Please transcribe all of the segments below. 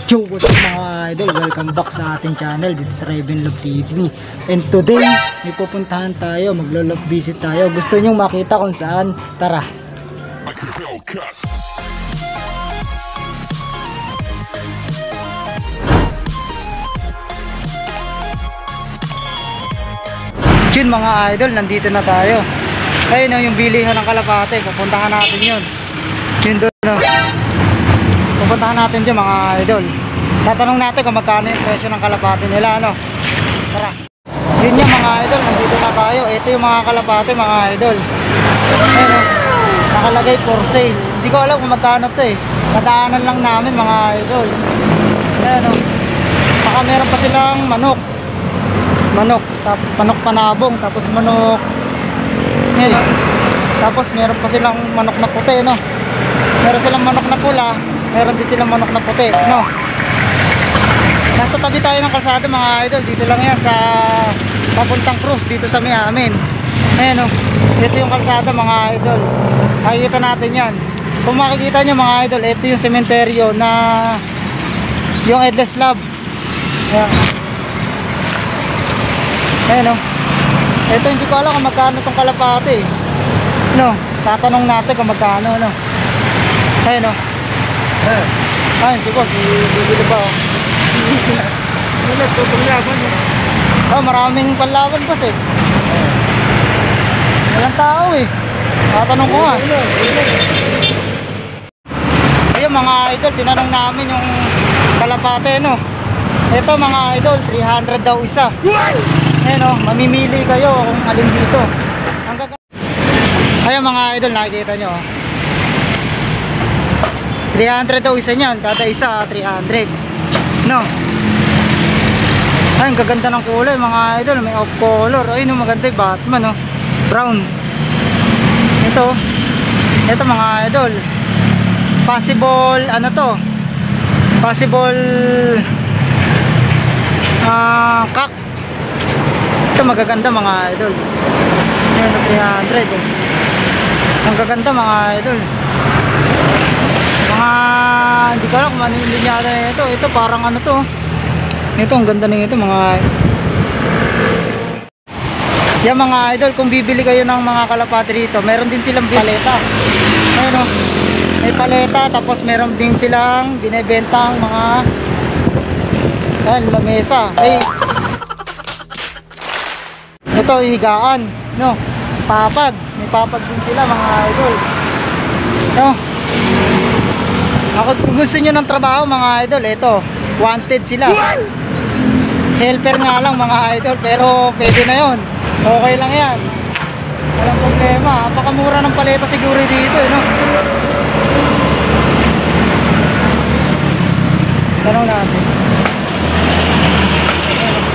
Yo, what's up mga idol? Welcome back sa ating channel dito sa Raven Love TV. And today, may pupuntahan tayo, maglo-love visit tayo. Gusto nyong makita kung saan? Tara! Yun mga idol, nandito na tayo. Ayun na yung bilihan ng kalapate, pupuntahan natin yun. Yun doon no. Pupuntahan natin dyan mga idol. Tatanong natin kung magkano yung presyo ng kalapate nila, ano? Tara. Yun yung mga idol, nandito na tayo. Ito yung mga kalapate mga idol. Ayun o, nakalagay for sale. Hindi ko alam kung magkano to eh. Nadaanan lang namin mga idol. Ayun o. Baka meron pa silang manok. Manok panabong. Tapos manok tapos meron pa silang manok na puti, no? Meron silang manok na pula, meron din silang manok na puti, no? Nasa tabi tayo ng kalsada mga idol. Dito lang yan sa papuntang Cruz, dito sa may amin. Ayan, no? Ito yung kalsada mga idol. Makikita natin yan. Kung makikita nyo mga idol, ito yung sementeryo na yung Headless Love. Ayan. Ayan, no? Ito hindi ko alam kung magkano itong kalapate, no? Tatanong natin kung magkano, no? Ayun, no? Ayun, si boss, bibili pa, oh. Oh, maraming panlaban boss eh. Walang tao eh. Tatanong ko nga. Ayun mga idol, tinanong namin yung kalapate, no? Ito mga idol, 300 daw isa. Ayun o, mamimili kayo kung alin dito. Ayun mga idol, nakikita nyo 300 daw isa nyan, kada isa 300, no? Ayun, gaganda ng kulay mga idol. May off color. Ayun o, maganda yung Batman, no? Brown. Ito mga idol, possible, ano to, possible kak. Ito magaganda mga idol. Ayan, 300 eh. Ang gaganda mga idol. Mga hindi ko alam kung ano yung linyada na ito. Ito parang ano to. Ito ang ganda na ito mga. Yan mga idol, kung bibili kayo ng mga kalapate dito, meron din silang paleta. Ayun o, may paleta. Tapos meron din silang binebentang mga lamesa. Ito higaan, no? Papag, may papag din sila mga idol, no? Ako, kung gusto nyo ng trabaho mga idol, ito wanted sila. Helper nga lang mga idol, pero pwede na yon. Okay lang yan, walang problema. Napakamura ng paleta siguro dito, no? Tanong natin.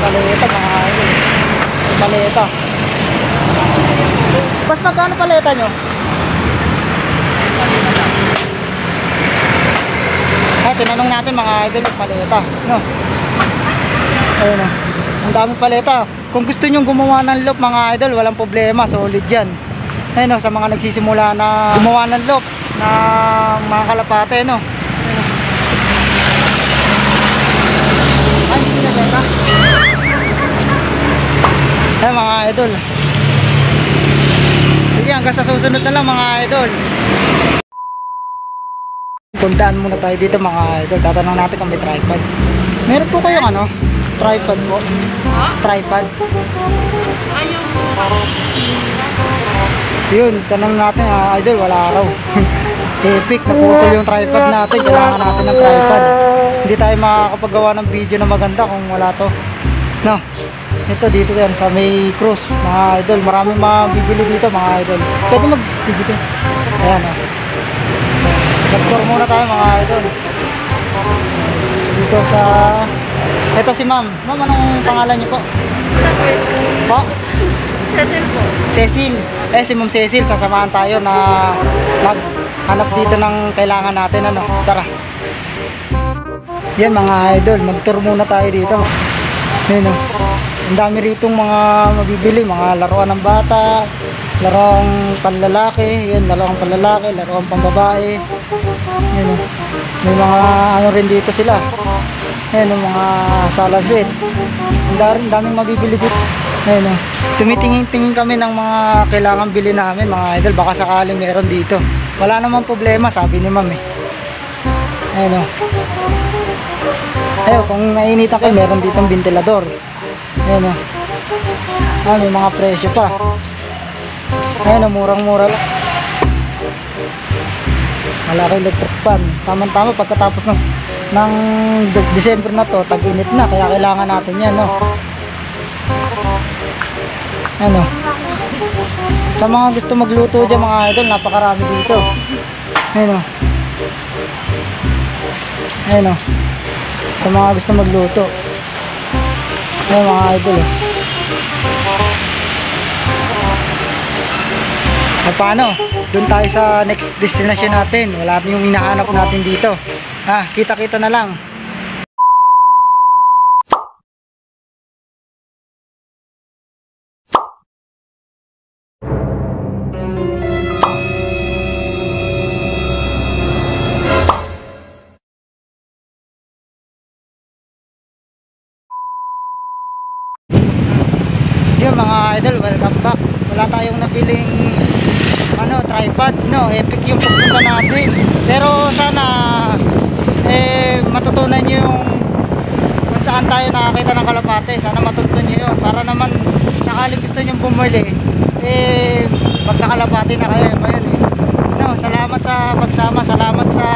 Paleta mga idol, paleta. Mas magkano paleta nyo? Ay, tinanong natin mga idol yung paleta, no? Ayun o, ang daming paleta. Kung gusto nyo gumawa ng loop mga idol, walang problema, solid yan. Ayun o, sa mga nagsisimula na gumawa ng loop ng mga kalapate, no? Ay, hindi na leta. Ay mga idol, sige hanggang sa susunod na lang mga idol. Puntaan muna tayo dito mga idol. Tatanong natin kung may tripod. Meron po kayong ano? Tripod po? Tripod? Yun, tanong natin idol, wala raw. Epic, naputol yung tripod natin. Kailangan natin ng tripod. Hindi tayo makakapagawa ng video na maganda kung wala to, no? Ito dito yan sa may Cruz mga idol. Maraming mabibili dito mga idol. Pwede mag-video. Ayan o. Nag-tour muna tayo mga idol. Dito sa, ito si ma'am. Ma'am, anong pangalan niyo po? Po? Cecil po. Cecil. Si ma'am Cecil, sasamahan tayo na maghanap dito ng kailangan natin, ano. Tara. Yan mga idol, mag-tour muna tayo dito. Yan o. Ang dami ritong mga mabibili, mga laruan ng bata, laruan panlalaki, yan, laruan panlalaki, laruan pambabae. Yan o. May mga ano rin dito sila. Ayan yung mga salabsit. Ang daming mabibili dito. Ayan o. Tumitingin-tingin kami ng mga kailangan bili namin mga idol. Baka sakaling meron dito. Wala namang problema sabi ni ma'am eh. Ayan o. Ayun, kung nainitan kayo, meron ditong ventilador. Ayan o. May mga presyo pa. Ayan o, murang-mura lang. Malaki electric fan. Tama-tama pagkatapos ng December na to, tag-init na. Kaya kailangan natin yan, no? Ano? Sa mga gusto magluto dyan, mga idol, napakarami dito. Ayan o. Ayan o. Sa mga gusto magluto. Ayan mga idol o. Paano? Doon tayo sa next destination natin. Wala yung hinahanap natin dito. Kita-kita na lang. Yun mga idol, welcome back. Wala tayong nabiling tripod, no, epic yung pagpunta natin. Pero sana matutunan nyo yung kung saan tayo nakakita ng kalapate. Sana matutunan nyo yun para naman sakali gusto nyo bumili magkakalapate na kayo. Ayun eh, no, salamat sa pagsama, salamat sa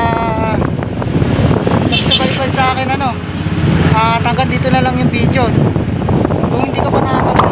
nagsubaybay sa akin. Hanggang dito na lang yung video. Kung hindi ka pa nakapag